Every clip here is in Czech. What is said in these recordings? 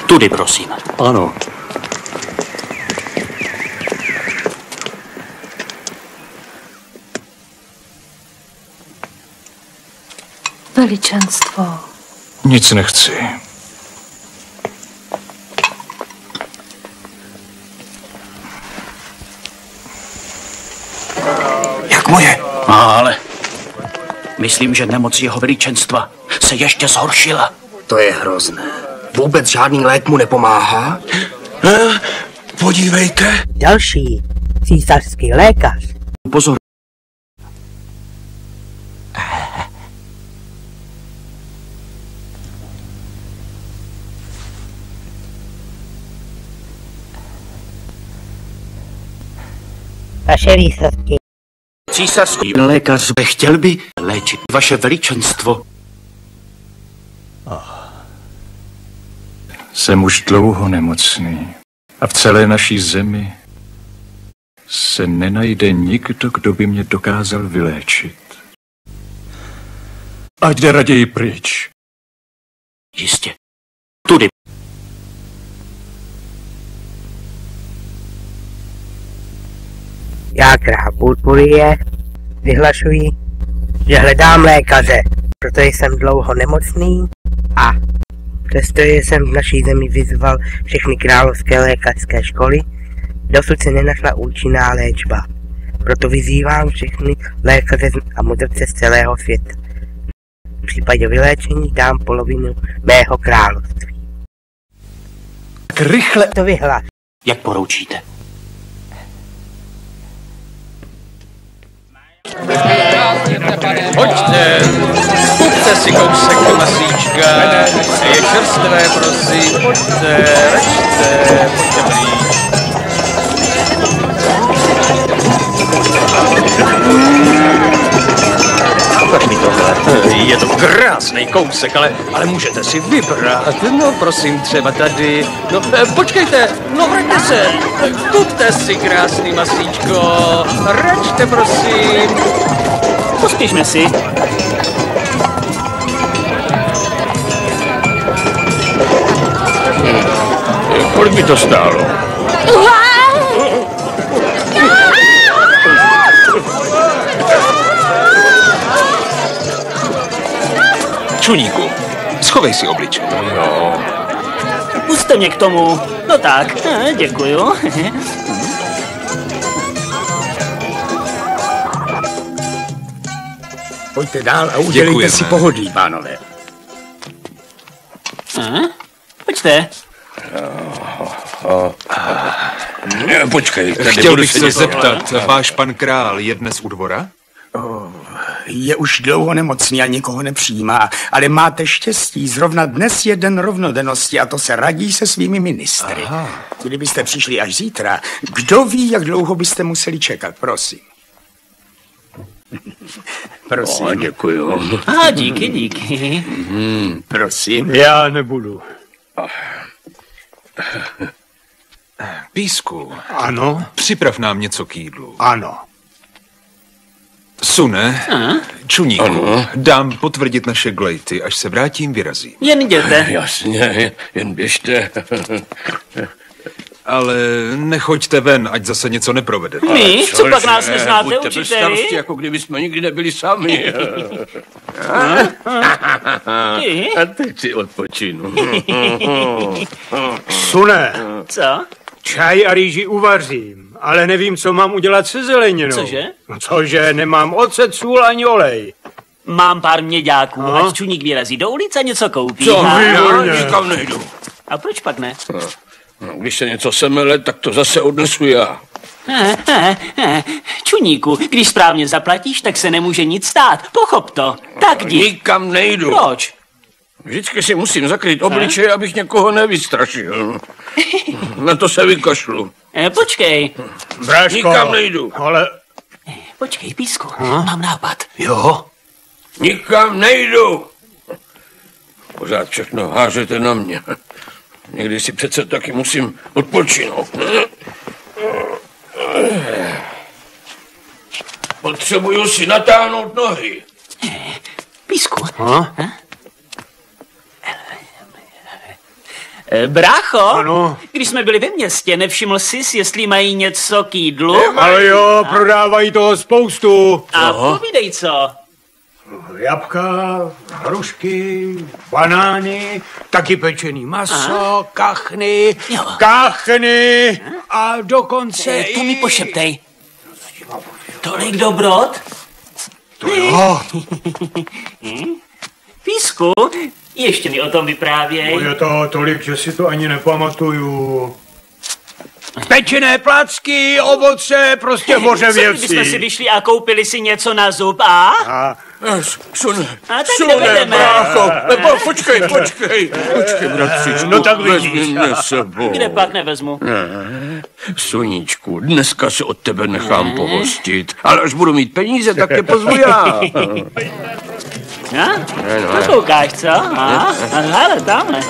Tudy, prosím. Ano. Veličenstvo. Nic nechci. Jak moje? Ale myslím, že nemoc jeho veličenstva se ještě zhoršila. To je hrozné. Vůbec žádný lék mu nepomáhá? Podívejte. Další císařský lékař. Pozor. Vaše výsledky. Císařský lékař chtěl by léčit vaše veličenstvo. Jsem už dlouho nemocný a v celé naší zemi se nenajde nikdo, kdo by mě dokázal vyléčit. Ať jde raději pryč. Jistě. Tudy. Já, král Purpurie, vyhlašuji, že hledám lékaře, protože jsem dlouho nemocný a přestože jsem v naší zemi vyzval všechny královské lékařské školy, dosud se nenašla účinná léčba. Proto vyzývám všechny lékaře a mudrce z celého světa. V případě vyléčení dám polovinu mého království. Tak rychle To vyhlaš. jak poroučíte. Pojďte, kupte si kousek do masíčka, je čerstvé, prosím, pojďte, račte, pojďte blíž. Ukaž mi tohle, je to krásný kousek, ale můžete si vybrat, no prosím, třeba tady, no počkejte, no vraťte se, kupte si krásný masíčko, račte, prosím. Pospěšme si. Kolik by to stálo? Čuníku, schovej si obličej. Jo. Pusťte mě k tomu. No tak, děkuju. Pojďte dál a udělejte Děkujeme. si pohodlí, pánové. Pojďte. Počkej, tady Chtěl budu bych se sedět zeptat, váš pan král je dnes u dvora? Je už dlouho nemocný a nikoho nepřijímá, ale máte štěstí, zrovna dnes je den rovnodennosti a to se radí se svými ministry. Aha. Kdybyste přišli až zítra, kdo ví, jak dlouho byste museli čekat, prosím. Prosím. děkuju. Díky. Prosím. Já nebudu. Písku, Ano, připrav nám něco k jídlu. ano. Sune, Čuníku, dám potvrdit naše glejty, až se vrátím, vyrazím. Jen jděte. Jasně, jen běžte. Ale nechoďte ven, ať zase něco neprovedete. My? Co pak nás neznáte, Buďte bez učiteli? starosti, jako kdyby jsme nikdy nebyli sami. Ty? A teď si odpočinu. Sune, Co? čaj a rýži uvařím, ale nevím, co mám udělat se zeleninou. Cože? No cože, nemám ocet, sůl ani olej. Mám pár měďáků, No. ať Čuník vyrazí do ulice a něco koupí. Co? A- Já nikam nejdu. A proč pak ne? No, když se něco semele, tak to zase odnesu já. Čuníku, když správně zaplatíš, tak se nemůže nic stát. Pochop to. Tak jdi. Nikam nejdu. Proč? Vždycky si musím zakrýt obličej, abych někoho nevystrašil. Na to se vykašlu. Počkej. Bráško, Nikam nejdu. ale Počkej, Písku. Mám nápad. jo, Nikam nejdu. Pořád všechno hážete na mě. Někdy si přece taky musím odpočinout. Potřebuju si natáhnout nohy. Písku. Brácho, ano? Když jsme byli ve městě, nevšiml jsi, jestli mají něco k jídlu? Ale jo, prodávají toho spoustu. A povídej co? Jabka, hrušky, banány, taky pečený maso, kachny, a dokonce To mi pošeptej. Tolik dobrot? To jo. Písku, ještě mi o tom vyprávěj. Je toho tolik, že si to ani nepamatuju. Pečené placky, ovoce, prostě moře Co věcí. kdybychom si vyšli a koupili si něco na zub, a? Sune, A tak nevedeme. brácho. Počkej, bratříčku. No tak vezmi vidíš. mě sebou. Kde pak nevezmu? Suníčku, dneska se od tebe nechám pohostit, ale až budu mít peníze, tak tě pozvu já. To koukáš, co? Hele, tamhle.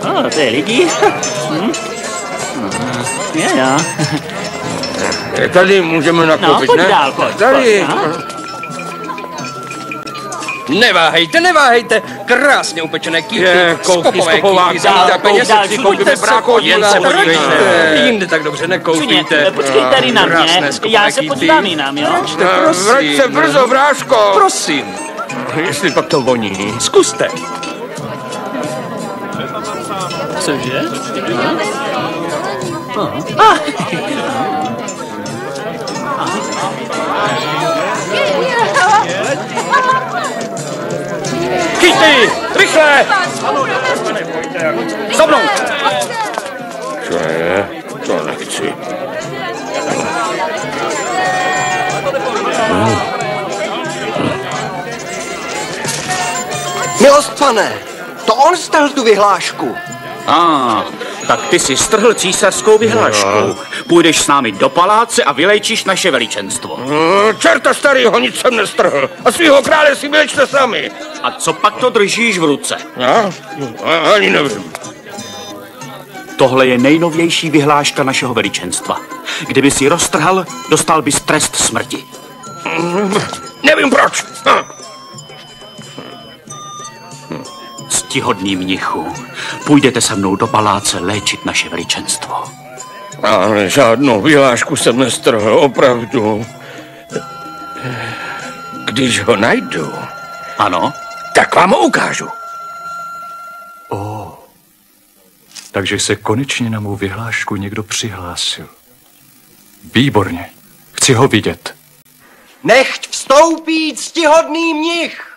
No, to je lidi. Jo. Tady můžeme nakoupit, Pojď ne? dál, pojď. Tady. Neváhejte. Krásně upečené kýty. Skopové kýty. dál, Za peněze dál, si dál, koupíme brácho, Jen se podívejte. Jinde tak dobře nekoupíte. Počkej tady na mě, Krásné skopové já se kýty. podívám jinam, jo? Vrať se brzo, bráško. Prosím. Jestli pak to voní. Zkuste. Cože? Kýty, rychle! Za mnou! Co je? To nechci. Milost pane, to on strhl tu vyhlášku. Tak ty si strhl císařskou vyhlášku. Půjdeš s námi do paláce a vylejčíš naše veličenstvo. Čerta starýho, nic jsem nestrhl. A svýho krále si vylečte sami. A co pak to držíš v ruce? Já? Ani nevím. Tohle je nejnovější vyhláška našeho veličenstva. Kdyby si roztrhal, dostal bys trest smrti. Nevím proč. Ctihodný mnichu, půjdete se mnou do paláce léčit naše veličenstvo. Ale žádnou vyhlášku jsem nestrhl, opravdu. Když ho najdu, Ano? tak vám ho ukážu. Takže se konečně na mou vyhlášku někdo přihlásil. Výborně. Chci ho vidět. Nechť vstoupí ctihodný mnich.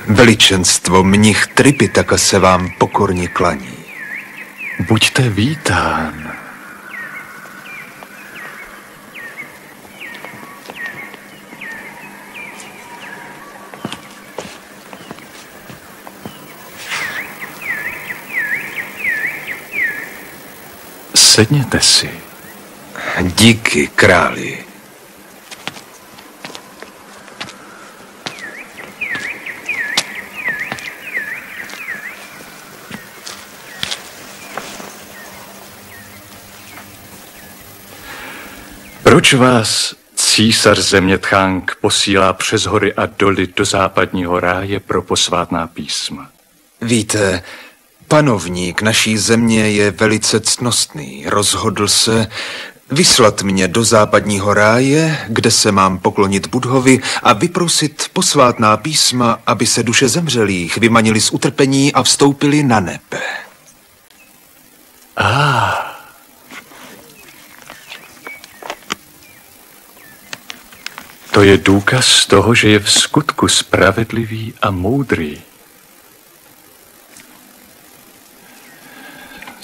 Veličenstvo, mnich Tripitaka se vám pokorně klaní. Buďte vítán. Sedněte si. Díky, králi. Proč vás císař země Tchang posílá přes hory a doly do západního ráje pro posvátná písma? Víte, panovník naší země je velice ctnostný. Rozhodl se vyslat mě do západního ráje, kde se mám poklonit Budhovi a vyprosit posvátná písma, aby se duše zemřelých vymanili z utrpení a vstoupili na nebe. To je důkaz toho, že je v skutku spravedlivý a moudrý.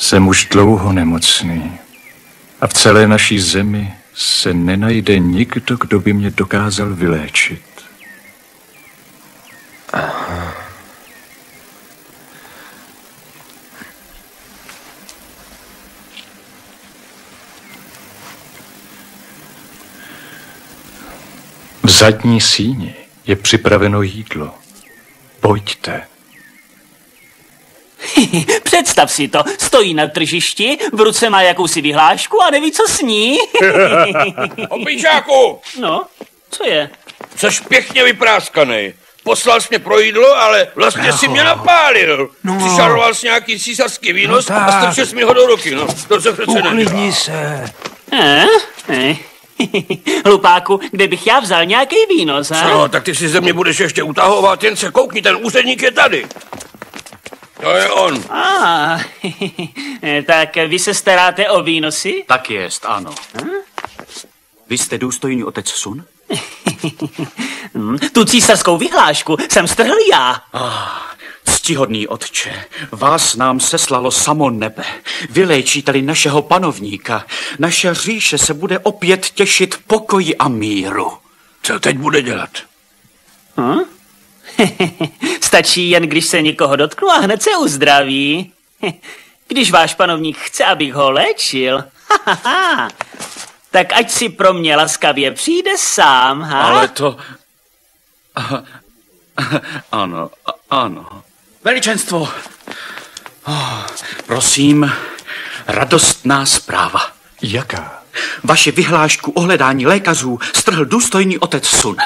Jsem už dlouho nemocný a v celé naší zemi se nenajde nikdo, kdo by mě dokázal vyléčit. Aha. V zadní síni je připraveno jídlo. Pojďte. Představ si to, stojí na tržišti, v ruce má jakousi vyhlášku a neví, co s ní. Opičáku! No, co je? Což pěkně vypráskanej. Poslal jsi mě pro jídlo, ale vlastně si mě napálil. Přišaroval jsi nějaký císařský výnos a strčil jsi mi ho do ruky. No, to se přece nedělá. Uklidni se. Hlupáku, kde bych já vzal nějaký výnos, ha? Co, tak ty si ze mě budeš ještě utahovat, jen se koukni, ten úředník je tady. To je on. Tak vy se staráte o výnosy? Tak jest, ano. Vy jste důstojný otec Sun? Tu císařskou vyhlášku jsem strhl já. Ctihodný otče, vás nám seslalo samo nebe. Vyléčíte-li našeho panovníka, naše říše se bude opět těšit pokoji a míru. Co teď bude dělat? Stačí jen, když se někoho dotknu a hned se uzdraví. Když váš panovník chce, abych ho léčil, tak ať si pro mě laskavě přijde sám, ha? Ale to... Ano, ano. Veličenstvo, prosím, radostná zpráva. Jaká? Vaši vyhlášku o hledání lékařů strhl důstojný otec Sun.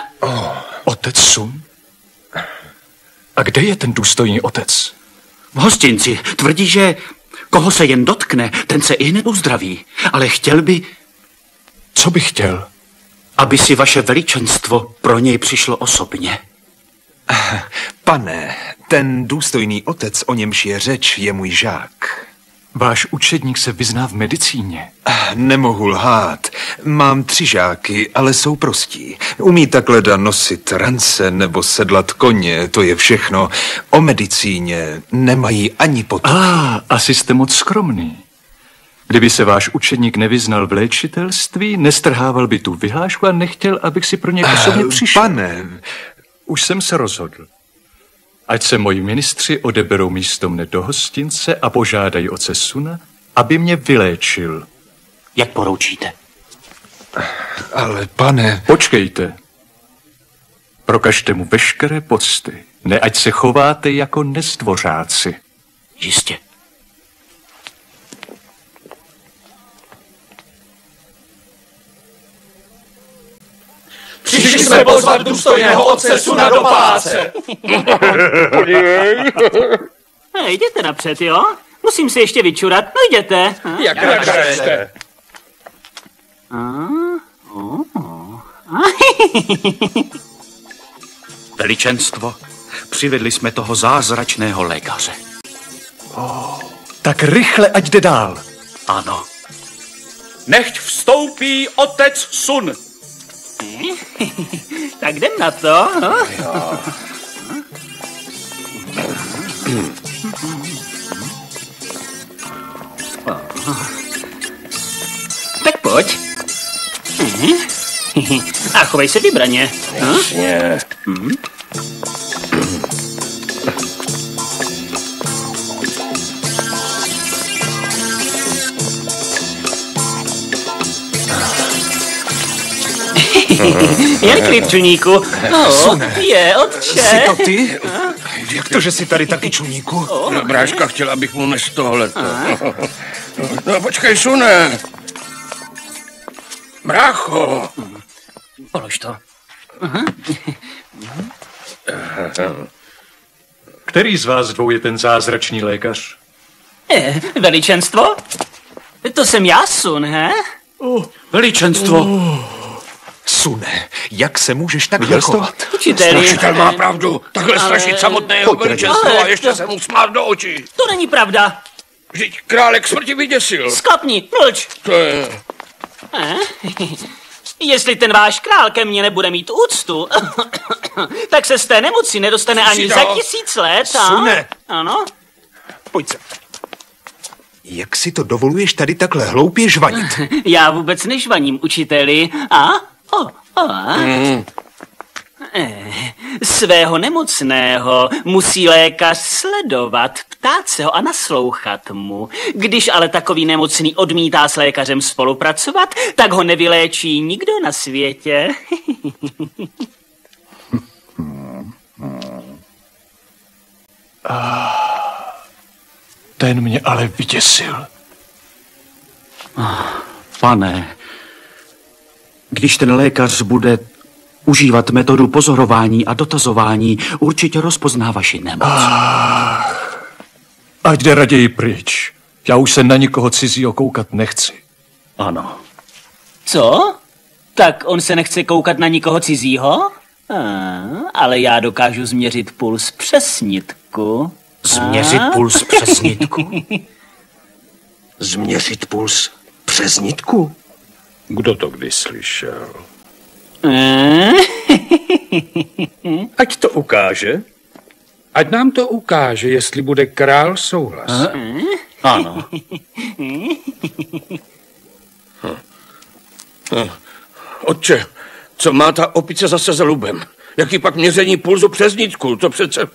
Otec Sun? A kde je ten důstojný otec? V hostinci. Tvrdí, že koho se jen dotkne, ten se ihned uzdraví. Ale chtěl by... Co by chtěl? Aby si vaše veličenstvo pro něj přišlo osobně. Pane, ten důstojný otec, o němž je řeč, je můj žák. Váš učedník se vyzná v medicíně. Nemohu lhát. Mám 3 žáky, ale jsou prostí. Umí takhle nosit rance nebo sedlat koně, to je všechno. O medicíně nemají ani potuchy. Asi jste moc skromný. Kdyby se váš učedník nevyznal v léčitelství, nestrhával by tu vyhlášku a nechtěl, abych si pro něj osobně přišel. Pane... Už jsem se rozhodl. Ať se moji ministři odeberou místo mne do hostince a požádají otce Suna, aby mě vyléčil. Jak poroučíte? Ale pane... Počkejte. Prokažte mu veškeré pocty. Ne, ať se chováte jako nezdvořáci. Jistě. Přišli jsme pozvat důstojného otce Suna do paláce. Jděte napřed, jo? Musím se ještě vyčurat. No jděte. Jak jste? Veličenstvo, přivedli jsme toho zázračného lékaře. Tak rychle, ať jde dál. Ano. Nechť vstoupí otec Sun. Tak jdem na to. Tak pojď. A chovej se vybraně. Jasně. Jen klid, čuníku. Je, otče. Jsi to ty? Jak to, že jsi tady taky, čuníku? No, bráška chtěl, abych mu nes tohleto. No, počkej, Sune. Brácho. Polož to. Který z vás dvou je ten zázračný lékař? Veličenstvo? To jsem já, Sun, he? Veličenstvo. Sune, jak se můžeš takhle chovat? Strašitel má pravdu. Takhle strašit samotné jeho veličenstvo a ještě se mu smát do očí. To není pravda. Vždyť králek smrti vyděsil. Sklapni, mlč. To je... Jestli ten váš král ke mně nebude mít úctu, tak se z té nemoci nedostane ani za 1000 let. Sune. Ano? Pojď sem. Jak si to dovoluješ tady takhle hloupě žvanit? Já vůbec nežvaním, učiteli. Svého nemocného musí lékař sledovat, ptát se ho a naslouchat mu. Když ale takový nemocný odmítá s lékařem spolupracovat, tak ho nevyléčí nikdo na světě. Ten mě ale vyděsil. Pane, když ten lékař bude užívat metodu pozorování a dotazování, určitě rozpozná vaši nemoc. Ať jde raději pryč. Já už se na nikoho cizího koukat nechci. Ano. Co? Tak on se nechce koukat na nikoho cizího? Ale já dokážu změřit puls přes nitku. Změřit puls přes nitku? Změřit puls přes nitku? Kdo to kdy slyšel? Ať to ukáže. Ať nám to ukáže, jestli bude král souhlasit. Ano. Otče, co má ta opice zase za lubem? Jaký pak měření pulzu přes nitku? To přece...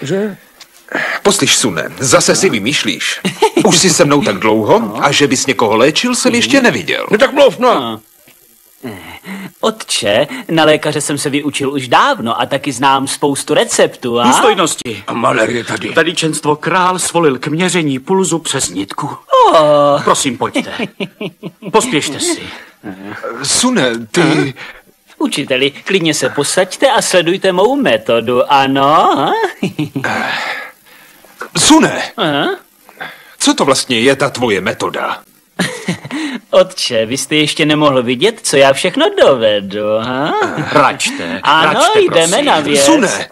že? Poslyš, Sune, zase si vymýšlíš. Už jsi se mnou tak dlouho a že bys někoho léčil, jsem ještě neviděl. No tak mluv, no. Otče, na lékaře jsem se vyučil už dávno a taky znám spoustu receptů. Důstojnosti. A malér je tady. Veličenstvo král svolil k měření pulzu přes nitku. Prosím, pojďte. Pospěšte si. Sune, ty... Učiteli, klidně se posaďte a sledujte mou metodu, ano? Sune, co to vlastně je ta tvoje metoda? Otče, vy jste ještě nemohl vidět, co já všechno dovedu, ha? Račte, ano, račte, jdeme prosím. na věc. Sune!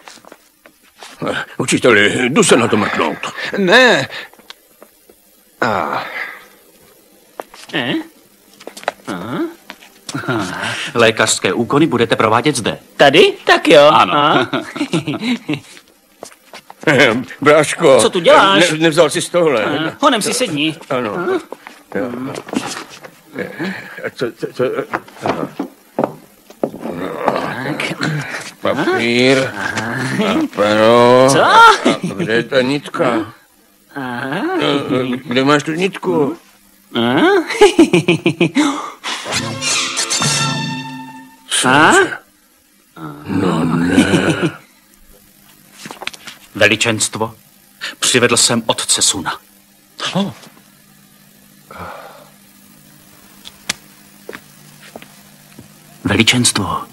Učiteli, jdu se na to mrknout. Ne. Lékařské úkony budete provádět zde. Tady? Tak jo. Ano. Bráško. Co tu děláš? Nevzal jsi z tohle. Honem si sedni. Ano. Papír. A pero. Co? A kde je ta nitka? Kde máš tu nitku? No ne. Veličenstvo, přivedl jsem otce Suna. Veličenstvo,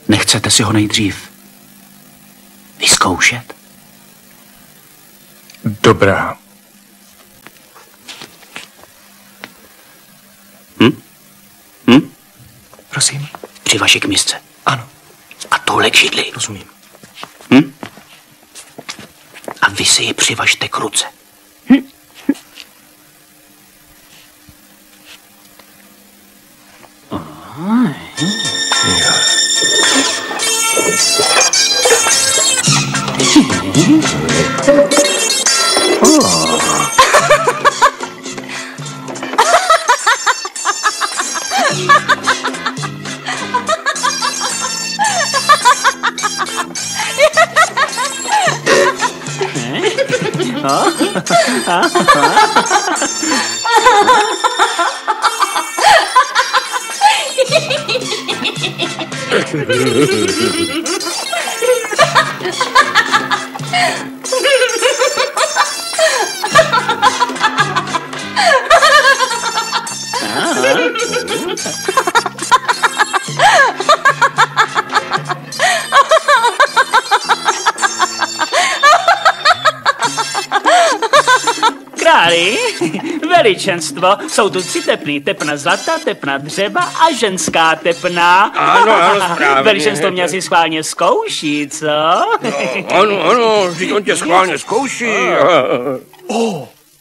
nechcete si ho nejdřív vyzkoušet? Dobrá. Prosím. Přivaži k misce. Ano. A tohle k židli. Rozumím. A vy si ji přivažte k ruce. Králi, veličenstvo, jsou tu 3 tepny. Tepna zlata, tepna dřeva a ženská tepna. Ano, správně. Veličenstvo mě asi schválně zkouší, co? Ano, vždyť on tě schválně zkouší.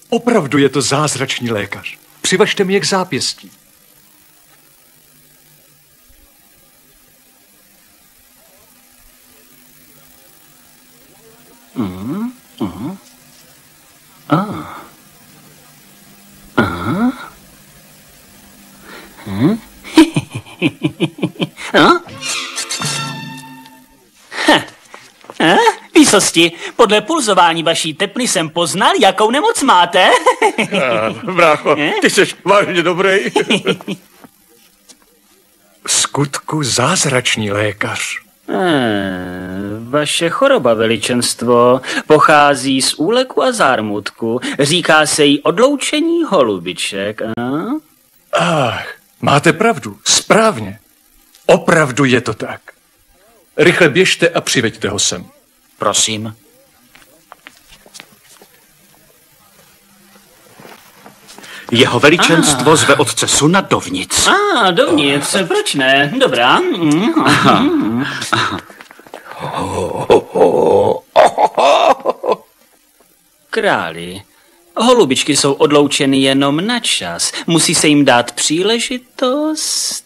Opravdu je to zázračný lékař. Přivažte mi je k zápěstí. No? Výsosti, podle pulzování vaší tepny jsem poznal, jakou nemoc máte. Brácho, ty jsi vážně dobrý. Skutku zázračný lékař. Vaše choroba, veličenstvo, pochází z úleku a zármutku. Říká se jí odloučení holubiček. Ach, máte pravdu, správně. Opravdu je to tak. Rychle běžte a přiveďte ho sem. Prosím. Jeho veličenstvo zve otce Suna dovnitř. Dovnitř, proč ne? Dobrá. Králi, holubičky jsou odloučeny jenom na čas. Musí se jim dát příležitost,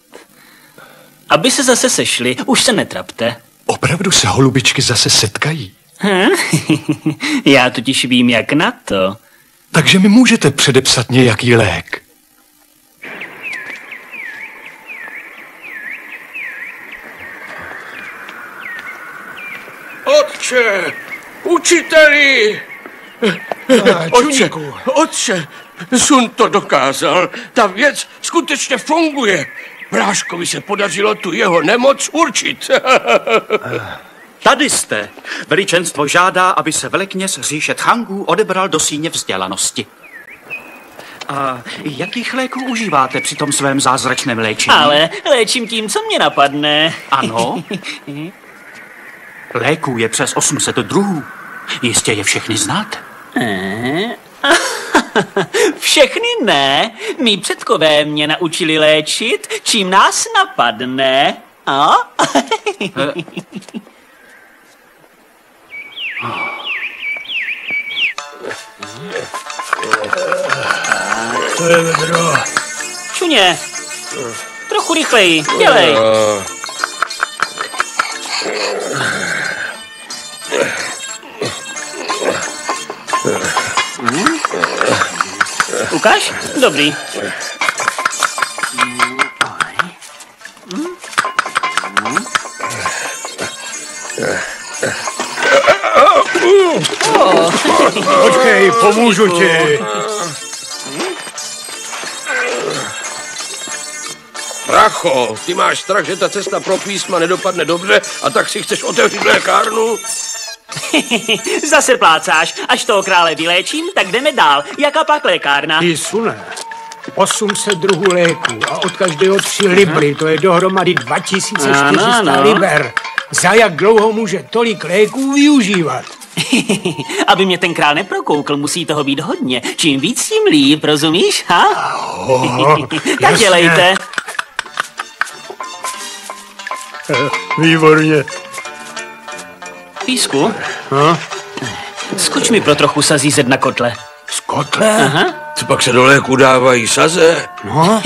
aby se zase sešli. Už se netrapte. Opravdu se holubičky zase setkají? Já totiž vím, jak na to. Takže mi můžete předepsat nějaký lék. Otče, učiteli! Otče, Sun to dokázal. Ta věc skutečně funguje. Bráškovi se podařilo tu jeho nemoc určit. Tady jste. Veličenstvo žádá, aby se velekněz říše Tchangů odebral do síně vzdělanosti. A jakých léků užíváte při tom svém zázračném léčení? Ale léčím tím, co mě napadne. Ano. Léků je přes 800 druhů. Jistě je všechny znáte. Všechny ne. Mí předkové mě naučili léčit, čím nás napadne. To je vedro. Čuně, trochu rychleji, dělej. Ukáž? Dobrý. Počkej, pomůžu ti. Bracho, ty máš strach, že ta cesta pro písma nedopadne dobře a tak si chceš otevřít lékárnu? Zase plácáš. Až toho krále vyléčím, tak jdeme dál. Jaká pak lékárna? Ty Sune, 800 druhů léků a od každého 3 libry, to je dohromady 2400 liber. Za jak dlouho může tolik léků využívat? Aby mě ten král neprokoukl, musí toho být hodně. Čím víc, tím líp, rozumíš, ha? Tak dělejte. Výborně. Písku? Skoč mi pro trochu sazízet na kotle. Z kotle? Co pak se do léku dávají saze? No.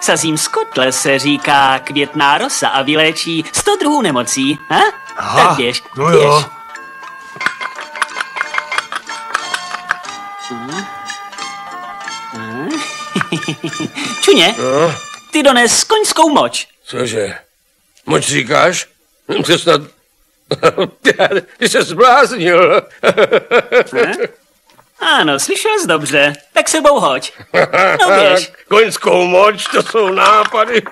Sazím z kotle se říká květná rosa a vyléčí 100 druhů nemocí. Tak běž, no jo. Čuně, ty dones koňskou moč. Cože? Moč říkáš? To snad... Ty se zbláznil. Ano, slyšel jsi dobře. Tak sebou hoď. No běž. Koňskou moč, to jsou nápady.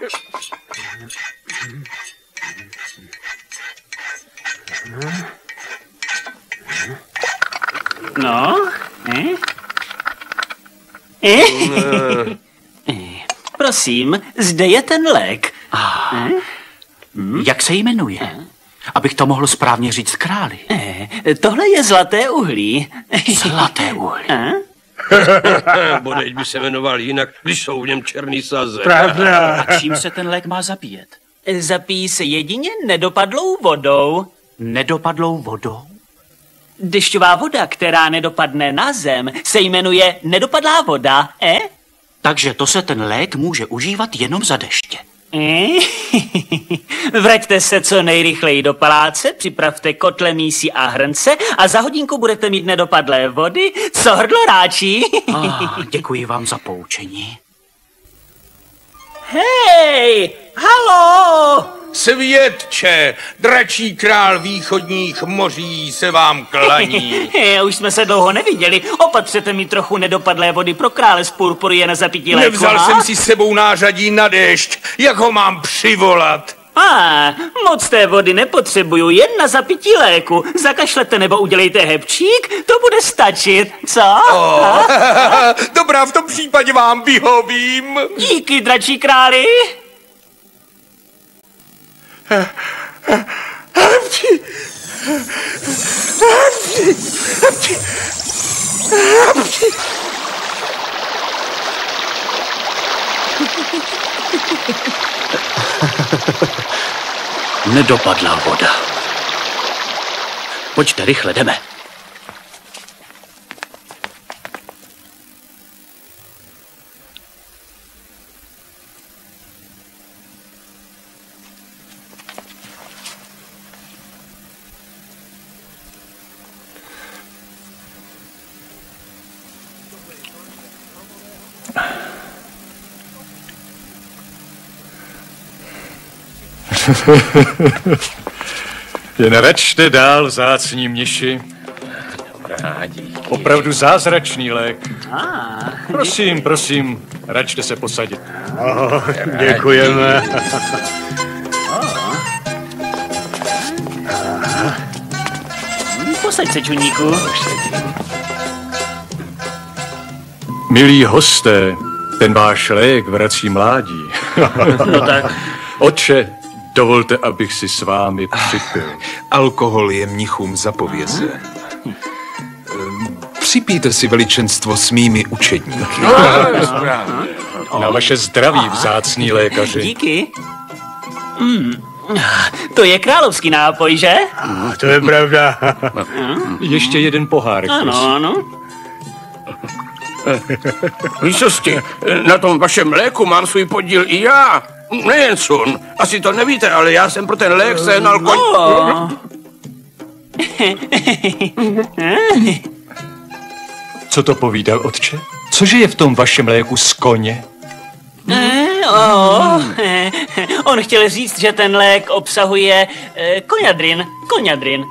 No? Prosím, zde je ten lék. Jak se jmenuje? Abych to mohl správně říct králi. Tohle je zlaté uhlí. Zlaté uhlí. Bodeď by se jmenoval jinak, když jsou v něm černý saze. Pravda. A čím se ten lék má zabíjet? Zapíjí se jedině nedopadlou vodou. Nedopadlou vodou? Dešťová voda, která nedopadne na zem, se jmenuje nedopadlá voda, Takže to se ten lék může užívat jenom za deště. Vraťte se co nejrychleji do paláce, připravte kotle, mísí a hrnce a za hodinku budete mít nedopadlé vody, co hrdlo ráčí. Děkuji vám za poučení. Hej, halo! Světče, dračí král východních moří se vám klaní. Už jsme se dlouho neviděli. Opatřete mi trochu nedopadlé vody pro krále z purpury na zapití léku. Nevzal jsem si s sebou nářadí na déšť. Jak ho mám přivolat? Moc té vody nepotřebuju, jen na zapití léku. Zakašlete nebo udělejte hebčík, to bude stačit, co? Dobrá, v tom případě vám vyhovím. Díky, dračí králi. Nedopadla voda. Pojďte, rychle, jdeme. Jen račte dál, vzácní mniši. Opravdu zázračný lék. Prosím, prosím, račte se posadit. Děkujeme. Posaď se, čuníku. Milí hosté, ten váš lék vrací mládí. No tak. Otče, dovolte, abych si s vámi připil. Alkohol je mnichům zapověze. Připijte si veličenstvo s mými učedníky. Na vaše zdraví, vzácní lékaři. Díky. To je královský nápoj, že? To je pravda. Ještě jeden pohárek, prosím. Ano. Výsosti, na tom vašem léku mám svůj podíl i já. Nejen sun. Asi to nevíte, ale já jsem pro ten lék sehnal koň... Co to povídal, otče? Cože je v tom vašem léku z koně? On chtěl říct, že ten lék obsahuje koňadrin. Koňadrin.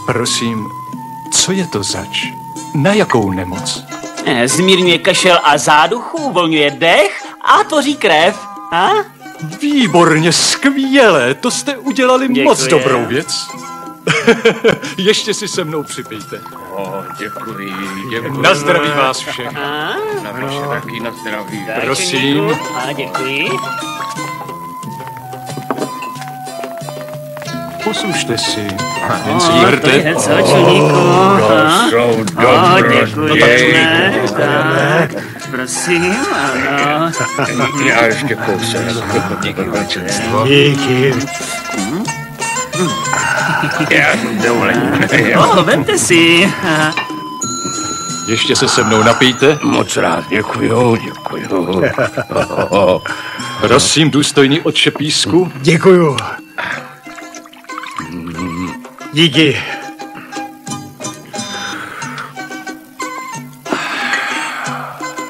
Prosím, co je to zač? Na jakou nemoc? Zmírňuje kašel a záduchu, uvolňuje dech a tvoří krev. Výborně, skvělé, to jste udělali moc dobrou věc. Ještě si se mnou připijte. Děkuji. Na zdraví vás všech. Na vaše taky na zdraví. Prosím. Děkuji. Poslušte si. Jen smrte. Co, čuníku? Jsou Děkuji. Tak, prosím, ano. Já ještě kousek. Díky veličenstvo. Díky. Já dovolím. Vemte si. Ještě se se mnou napijte. Moc rád, děkuju. Prosím, důstojný otče Písku. Děkuju. Díky.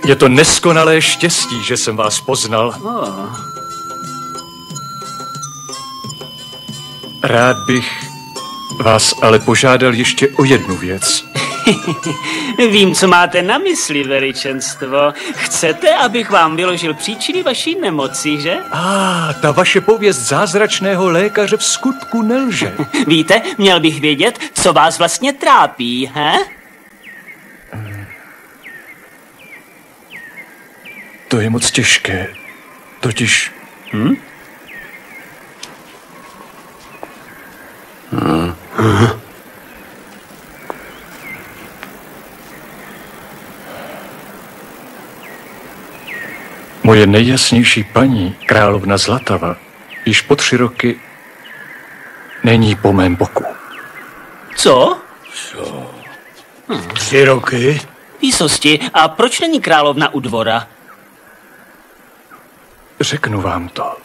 Je to neskonalé štěstí, že jsem vás poznal. Rád bych vás ale požádal ještě o jednu věc. Vím, co máte na mysli, veličenstvo. Chcete, abych vám vyložil příčiny vaší nemoci, že? Ta vaše pověst zázračného lékaře v skutku nelže. Víte, měl bych vědět, co vás vlastně trápí, he? To je moc těžké. Totiž... Moje nejjasnější paní, královna Zlatava, již po 3 roky není po mém boku. Co? 3 roky? Výsosti, a proč není královna u dvora? Řeknu vám to.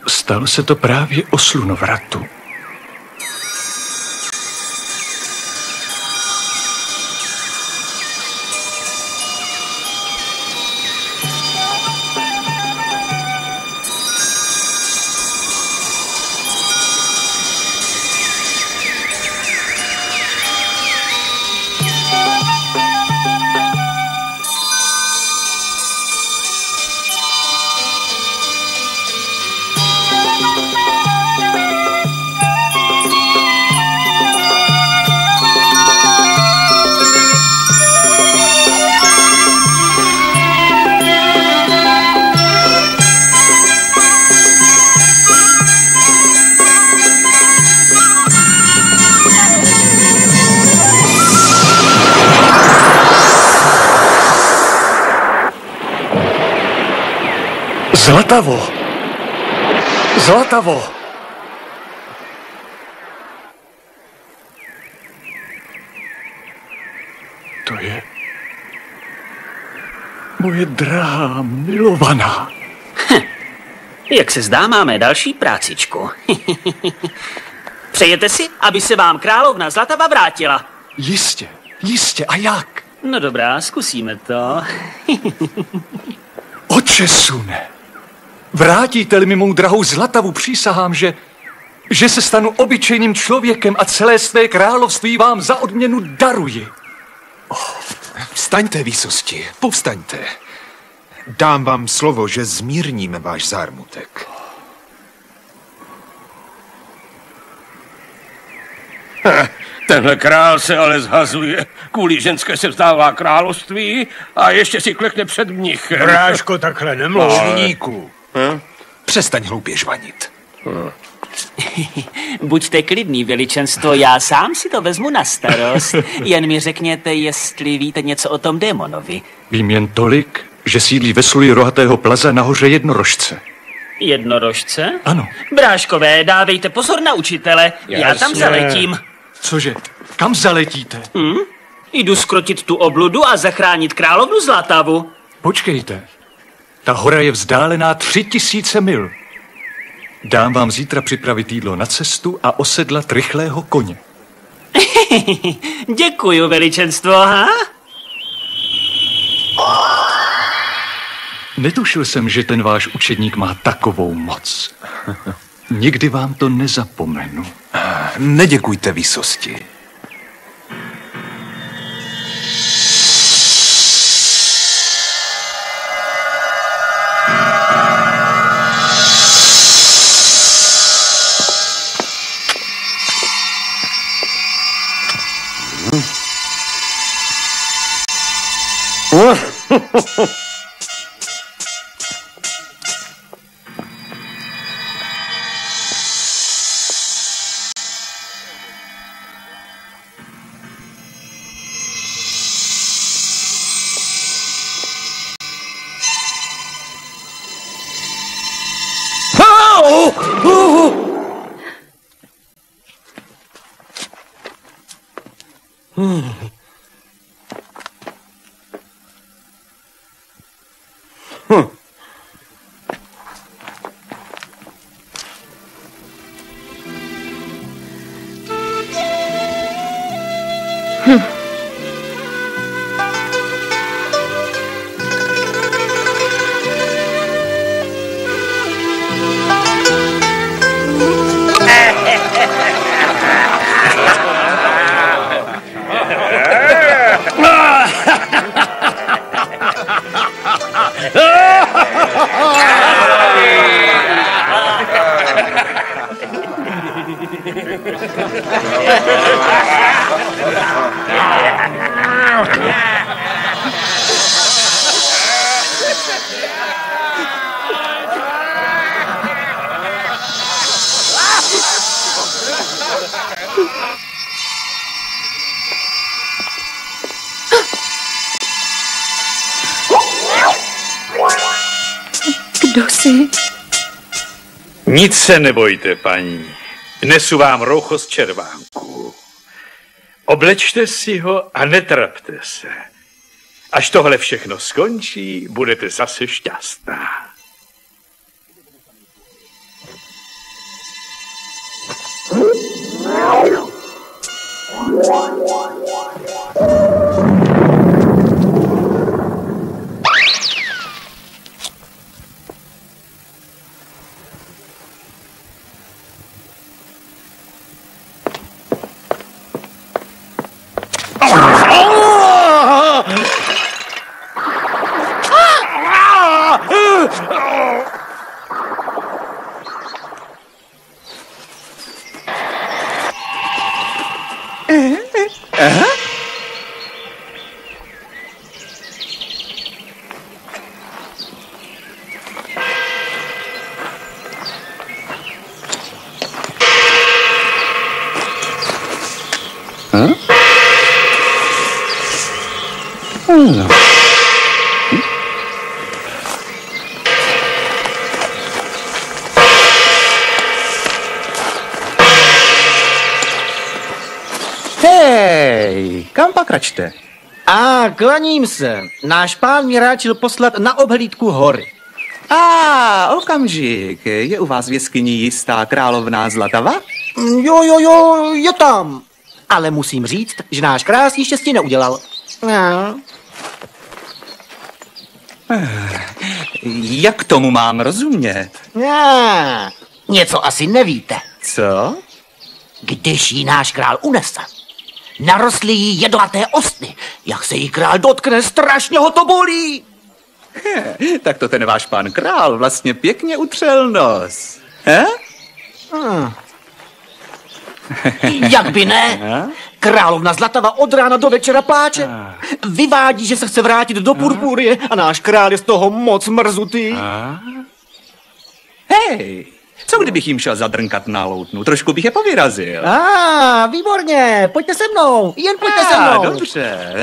Stalo se to právě o slunovratu. Zlatavo! Zlatavo! To je moje drahá, milovaná. Jak se zdá, máme další prácičku. Přejete si, aby se vám královna Zlatava vrátila? Jistě, jistě. A jak? No dobrá, zkusíme to. Otče Sune, vrátíte-li mi mou drahou Zlatavu, přísahám, že se stanu obyčejným člověkem a celé své království vám za odměnu daruji. Vstaňte, výsosti, povstaňte. Dám vám slovo, že zmírníme váš zármutek. Tenhle král se ale zhazuje. Kvůli ženské se vzdává království a ještě si klekne před mnichem. Bráško, takhle nemluv. Čníku, přestaň hloupě žvanit. Buďte klidný, veličenstvo, já sám si to vezmu na starost. Jen mi řekněte, jestli víte něco o tom démonovi. Vím jen tolik, že sídlí ve sluji rohatého plaza na hoře Jednorožce. Jednorožce? Ano. Bráškové, dávejte pozor na učitele, já tam zaletím. Cože, kam zaletíte? Jdu skrotit tu obludu a zachránit královnu Zlatavu. Počkejte, ta hora je vzdálená 3000 mil. Dám vám zítra připravit jídlo na cestu a osedlat rychlého koně. Děkuju, veličenstvo, ha? Netušil jsem, že ten váš učedník má takovou moc. Nikdy vám to nezapomenu. Neděkujte, výsosti. Kdo jsi? Nic se nebojte, paní. Nesu vám roucho z červánku. Oblečte si ho a netrapte se. Až tohle všechno skončí, budete zase šťastná. Hej, kam pak račte? Klaním se. Náš pán mě ráčil poslat na obhlídku hory. Okamžik. Je u vás v jeskyni jistá královna Zlatava? Jo, je tam. Ale musím říct, že náš krásný štěstí neudělal. Jak tomu mám rozumět? Něco asi nevíte. Co? Když jí náš král unese, narostly jí jedovaté ostny. Jak se jí král dotkne, strašně ho to bolí. Tak to ten váš pán král vlastně pěkně utřel nos. Jak by ne? Královna Zlatava od rána do večera pláče. Vyvádí, že se chce vrátit do Purpurie a náš král je z toho moc mrzutý. Hej, co kdybych jim šel zadrnkat na loutnu? Trošku bych je povyrazil. Výborně, pojďte se mnou, jen pojďte se mnou. Dobře.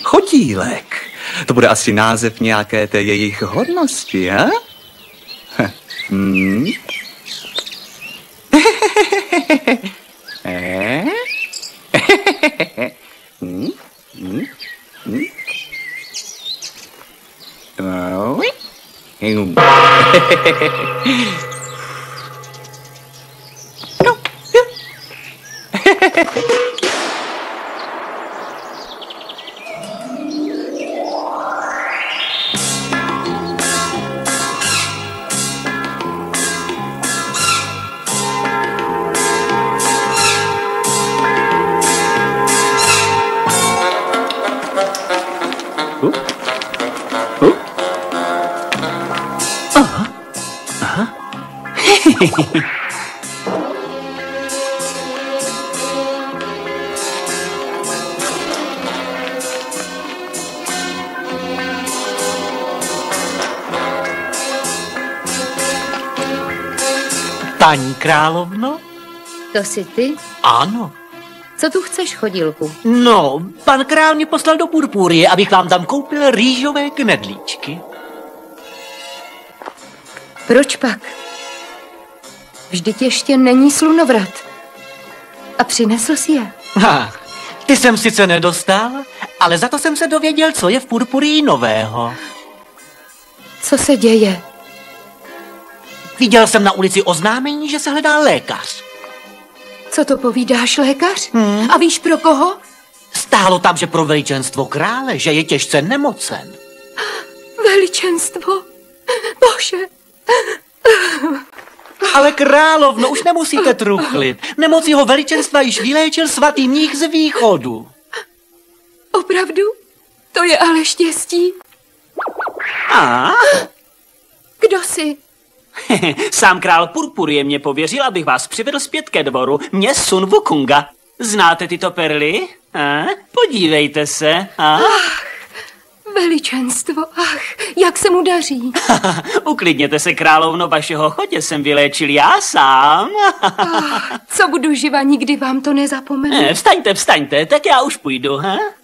Chodílek. To bude asi název nějaké té jejich hodnosti, ha? Paní královno? To jsi ty? Ano. Co tu chceš, chodílku? No, pan král mě poslal do Purpurie, abych vám tam koupil rýžové knedlíčky. Proč pak? Vždyť ještě není slunovrat. A přinesl si je. Ty jsem sice nedostal, ale za to jsem se dověděl, co je v Purpurii nového. Co se děje? Viděl jsem na ulici oznámení, že se hledá lékař. Co to povídáš, lékař? A víš pro koho? Stálo tam, že pro veličenstvo krále, že je těžce nemocen. Veličenstvo? Bože. Ale královno, už nemusíte truchlit. Nemoc jeho veličenstva již vyléčil svatý mních z východu. Opravdu? To je ale štěstí. Kdo jsi? Sám král Purpurie mě pověřil, abych vás přivedl zpět ke dvoru. Mě Sun Wukunga. Znáte tyto perly? Podívejte se. Veličenstvo, jak se mu daří. Uklidněte se, královno, vašeho chodě jsem vyléčil já sám. Co budu živa, nikdy vám to nezapomenu. Vstaňte, tak já už půjdu.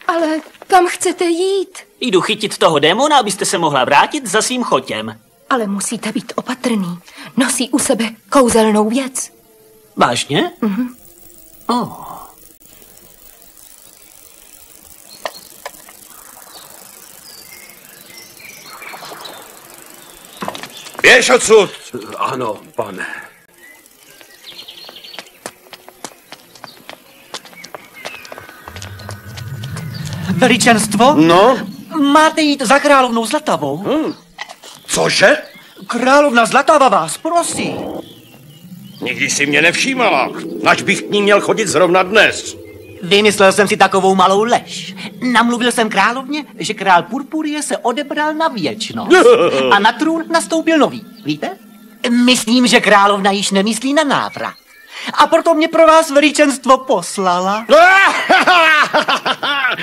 Ale kam chcete jít? Jdu chytit toho démona, abyste se mohla vrátit za svým chotěm. Ale musíte být opatrný. Nosí u sebe kouzelnou věc. Vážně? Běž odsud! Ano, pane. Veličenstvo? No? Máte jít za královnou Zlatavou? Cože? Královna Zlatava vás prosí. Nikdy si mě nevšímala. Nač bych k ní měl chodit zrovna dnes. Vymyslel jsem si takovou malou lež. Namluvil jsem královně, že král Purpurie se odebral na věčnost. A na trůn nastoupil nový. Víte? Myslím, že královna již nemyslí na návrat. A proto mě pro vás veličenstvo poslala.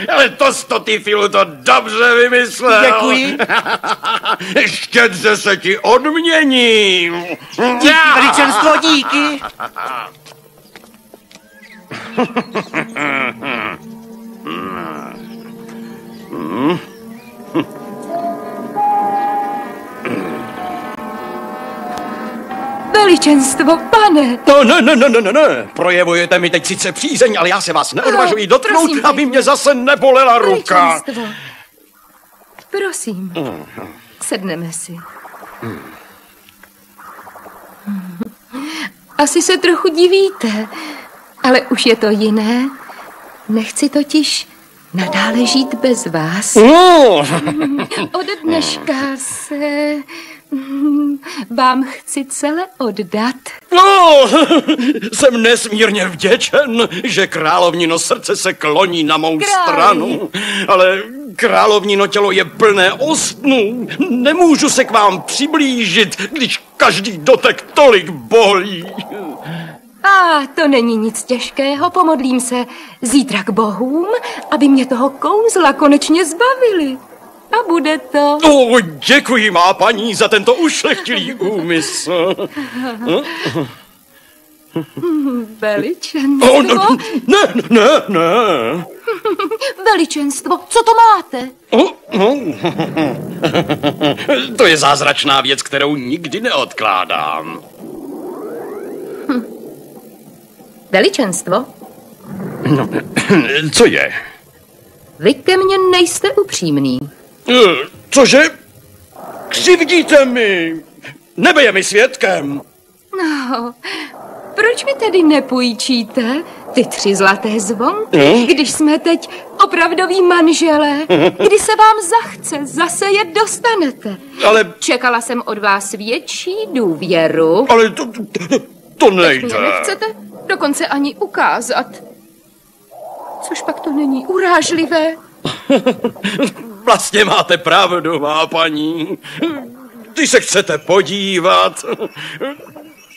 Ale to ty, Filu, to dobře vymyslel. Děkuji. Štědře se ti odměním. Díky, veličenstvo, díky. Veličenstvo, pane. No, ne. Projevujete mi teď sice přízeň, ale já se vás neodvažuji dotknout, prosím, aby mě zase nebolela ruka. Veličenstvo. Prosím, sedneme si. Asi se trochu divíte, ale už je to jiné. Nechci totiž nadále žít bez vás. Od dneška se vám chci celé oddat. Jsem nesmírně vděčen, že královnino srdce se kloní na mou stranu. Ale královnino tělo je plné ostnů. Nemůžu se k vám přiblížit, když každý dotek tolik bolí. To není nic těžkého, pomodlím se zítra k bohům, aby mě toho kouzla konečně zbavili. A bude to... Děkuji, má paní, za tento ušlechtilý úmysl. Veličenstvo? Ne. Veličenstvo, co to máte? To je zázračná věc, kterou nikdy neodkládám. Veličenstvo? Co je? Vy ke mně nejste upřímný. Cože? Křivdíte mi. Nebe je mi svědkem. No, proč mi tedy nepůjčíte ty 3 zlaté zvonky, když jsme teď opravdoví manželé? Kdy se vám zachce, zase je dostanete. Ale... Čekala jsem od vás větší důvěru. Ale to nejde. Teď mě nechcete dokonce ani ukázat. Což pak to není urážlivé. Vlastně máte pravdu, má paní. Když se chcete podívat,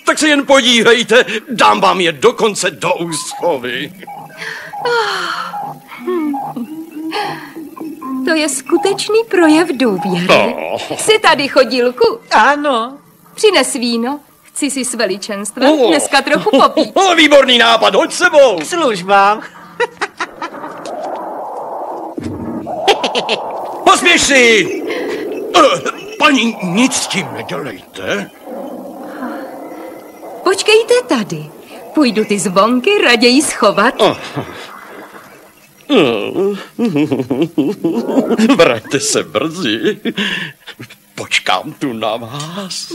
tak se jen podívejte, dám vám je dokonce do úschovy. To je skutečný projev důvěry. Jsi tady, chodílku? Ano. Přines víno. Chci si s veličenstvem dneska trochu popít. Výborný nápad, hoď sebou. K službám. Pospěš si! Paní, nic s tím nedělejte. Počkejte tady. Půjdu ty zvonky raději schovat. Vraťte se brzy. Počkám tu na vás.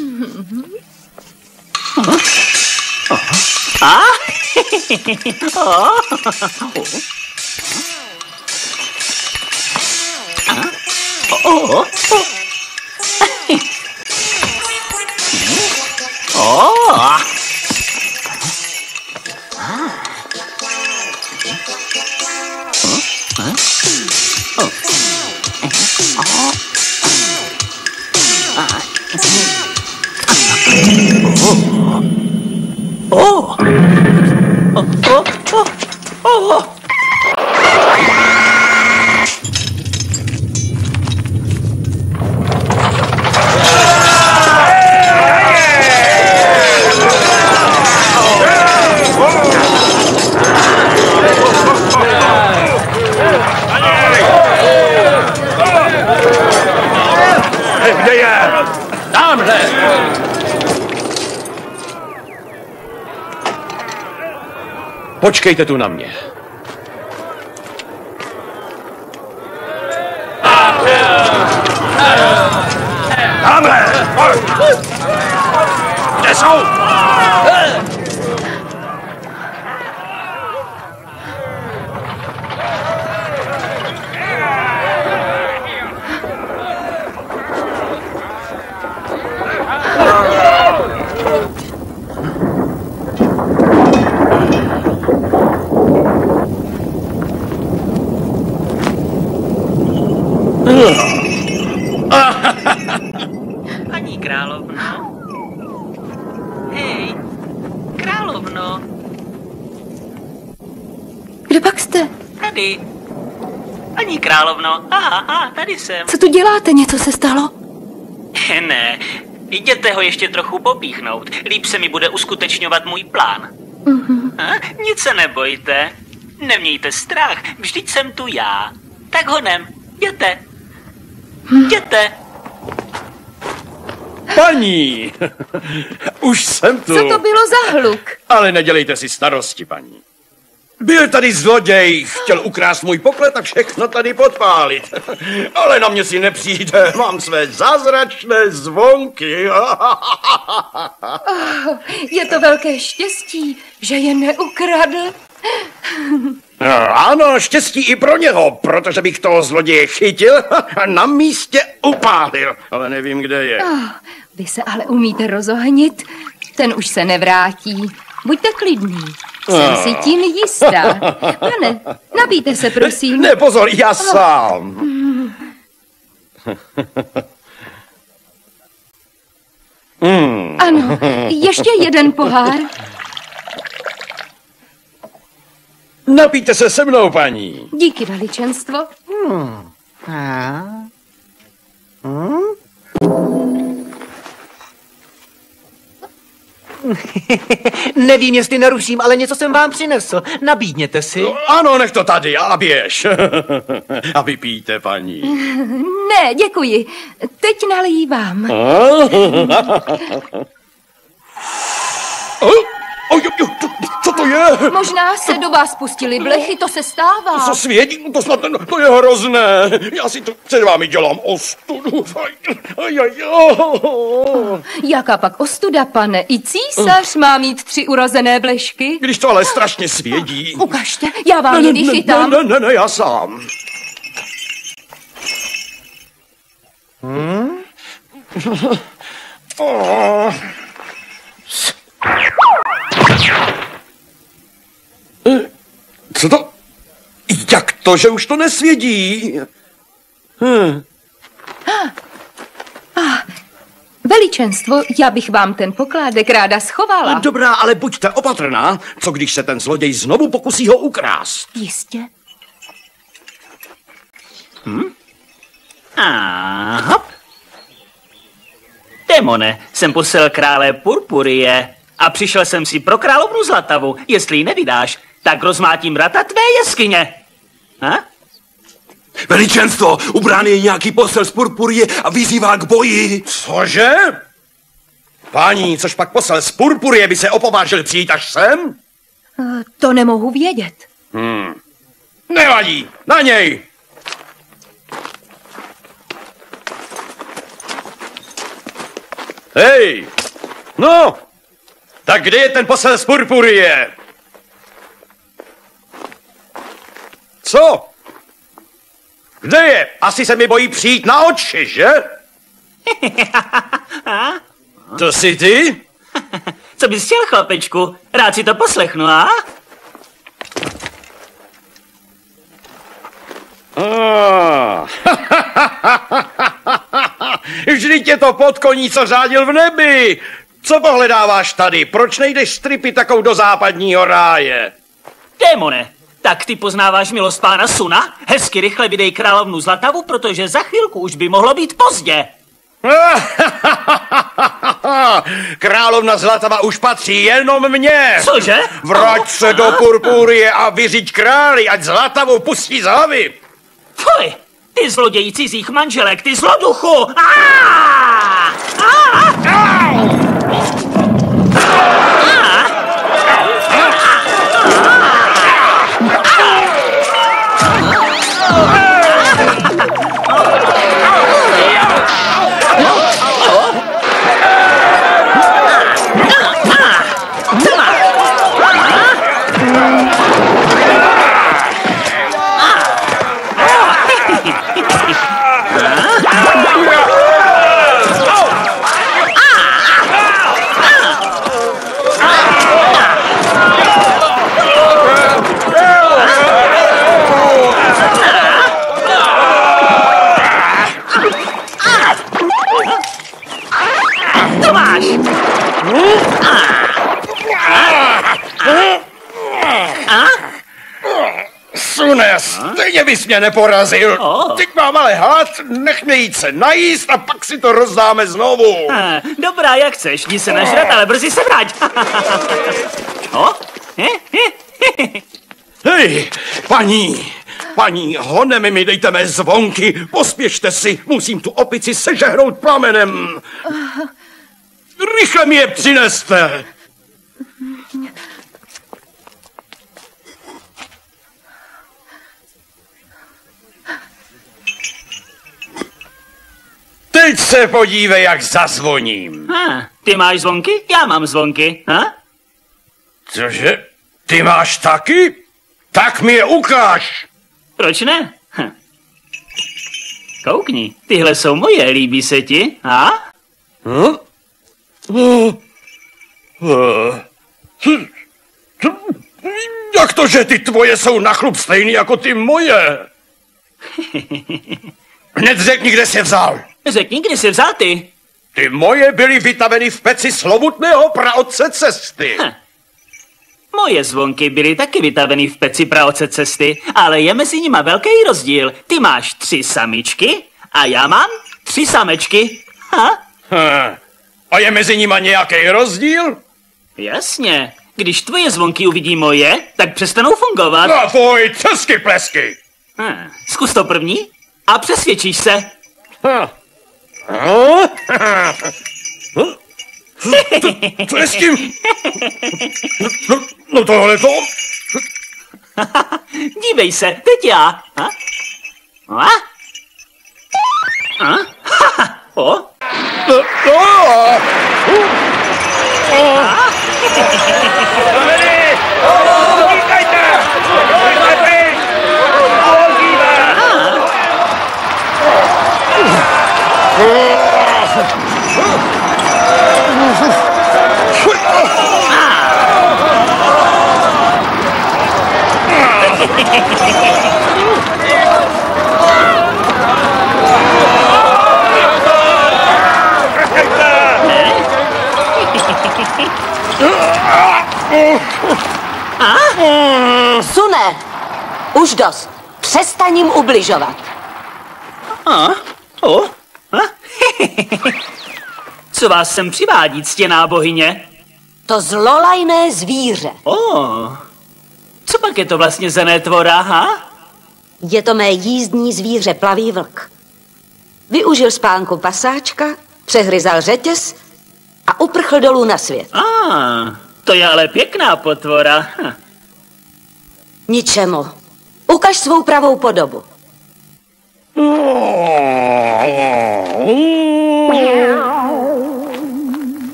Kde je? Tamhle! Počkejte tu na mě. Tamhle! Kde jsou? Paní královno. Hej, královno. Kde pak jste? Tady. Paní královno. Tady jsem. Co tu děláte? Něco se stalo? Ne, jděte ho ještě trochu popíchnout. Líp se mi bude uskutečňovat můj plán. Nic se nebojte. Nemějte strach, vždyť jsem tu já. Tak honem, jděte. Jděte. Paní! Už jsem tu. Co to bylo za hluk? Ale nedělejte si starosti, paní. Byl tady zloděj, chtěl ukrást můj poklad a všechno tady podpálit. Ale na mě si nepřijde, mám své zázračné zvonky. Je to velké štěstí, že je neukradl. Ano, štěstí i pro něho, protože bych toho zloděje chytil a na místě upálil. Ale nevím, kde je. Vy se ale umíte rozohnit, ten už se nevrátí. Buďte klidný, jsem si tím jistá. Pane, nabijte se, prosím. Ne, pozor, já sám. Ano, ještě jeden pohár. Napijte se se mnou, paní. Díky, veličenstvo. Nevím, jestli naruším, ale něco jsem vám přinesl. Nabídněte si. Ano, nech to tady a běž. A vypijte, paní. Ne, děkuji. Teď nalívám. Co to je? Možná se do vás pustili blechy, to se stává. Co svědí? To snad to je hrozné. Já si to před vámi dělám ostudu. Jaká pak ostuda, pane? I císař má mít 3 urozené blešky. Když to ale strašně svědí. Ukažte, já vám je vychytám. Ne, já sám. Co to? Jak to, že už to nesvědí? Veličenstvo, já bych vám ten pokládek ráda schovala. Dobrá, ale buďte opatrná. Co když se ten zloděj znovu pokusí ho ukrást? Jistě. Aha. Démone, jsem posel krále Purpurie a přišel jsem si pro královnu Zlatavu. Jestli ji nevydáš, tak rozmátím vrata tvé jeskyně. Veličenstvo, u brány je nějaký posel z Purpurie a vyzývá k boji. Cože? Paní, což pak posel z Purpurie by se opovážil přijít až sem? To nemohu vědět. Nevadí, na něj. Hej, no, tak kde je ten posel z Purpurie? Co? Kde je? Asi se mi bojí přijít na oči, že? To jsi ty? Co bys chtěl, chlapečku? Rád si to poslechnu, a? Vždyť je to podkoní, co řádil v nebi. Co pohledáváš tady? Proč nejdeš stripy takou do západního ráje? Démone, tak ty poznáváš milost pána Suna? Hezky rychle vydej královnu Zlatavu, protože za chvilku už by mohlo být pozdě. Královna Zlatava už patří jenom mně. Cože? Vrať se do Purpurie a vyřiď králi, ať Zlatavu pustí z hlavy. Fuj, ty zloději cizích manželek, ty zloduchu! Sune, stejně bys mě neporazil. Teď mám ale hlad, nech mě jít se najíst a pak si to rozdáme znovu. Dobrá, jak chceš, jdi se nažrat, ale brzy se vrať. Hej, paní, honem mi dejte mé zvonky, pospěšte si, musím tu opici sežehnout plamenem. Rychle mi je přineste! Teď se podívej, jak zazvoním. Ty máš zvonky? Já mám zvonky. Cože? Ty máš taky? Tak mi je ukáž. Proč ne? Koukni, tyhle jsou moje, líbí se ti? Jak to, že ty tvoje jsou na chlup stejný jako ty moje? Hned řekni, kde jsi vzal. Řekni, kde jsi vzal ty. Ty moje byly vytaveny v peci slovutného praotce cesty. Moje zvonky byly taky vytaveny v peci praotce cesty, ale je mezi nima velký rozdíl. Ty máš 3 samičky a já mám 3 samečky. A je mezi nima nějaký rozdíl? Jasně. Když tvoje zvonky uvidí moje, tak přestanou fungovat. No tvoj, česky plesky. Zkus to první a přesvědčíš se. Co je s tím? No tohle to... Dívej se, teď já. Sune, už dost. Přestaň jim ubližovat. Co vás sem přivádí, ctěná bohyně? To zlolajné zvíře. Co pak je to vlastně za netvora, Je to mé jízdní zvíře plavý vlk. Využil spánku pasáčka, přehryzal řetěz a uprchl dolů na svět. To je ale pěkná potvora. Ničemu. Ukaž svou pravou podobu.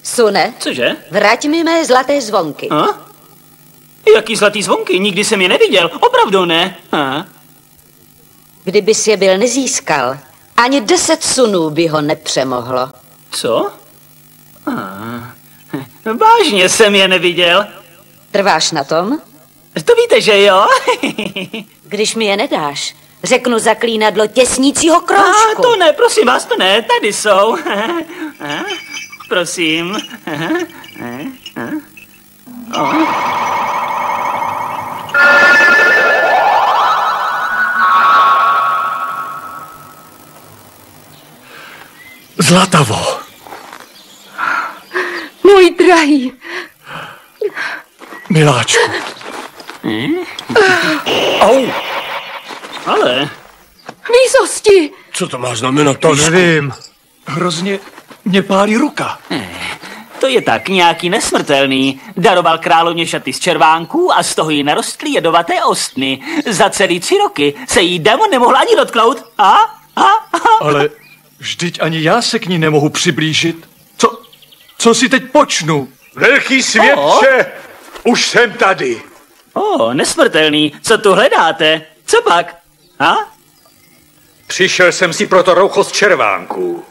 Sune, cože? Vrať mi mé zlaté zvonky. Jaký zlatý zvonky? Nikdy jsem je neviděl. Opravdu ne. Kdybys je byl nezískal, ani 10 sunů by ho nepřemohlo. Co? Vážně jsem je neviděl. Trváš na tom? To víte, že jo? Když mi je nedáš, řeknu zaklínadlo těsnícího kroužku. To ne, prosím vás, to ne, tady jsou. Prosím. Zlatavo. Můj drahý. Miláčku. Au. Ale... Výsosti. Co to má znamenat? To nevím. Hrozně mě pálí ruka. To je tak nějaký nesmrtelný. Daroval královně šaty z červánků a z toho jí narostly jedovaté ostny. Za celý 3 roky se jí démon nemohl ani dotknout. Ale vždyť ani já se k ní nemohu přiblížit. Co si teď počnu? Velký světče, už jsem tady. Nesmrtelný, co tu hledáte? Co pak? Přišel jsem si pro to roucho z červánků.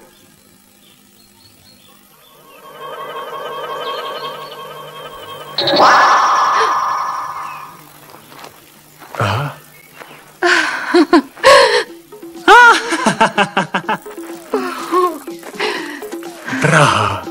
Drahá,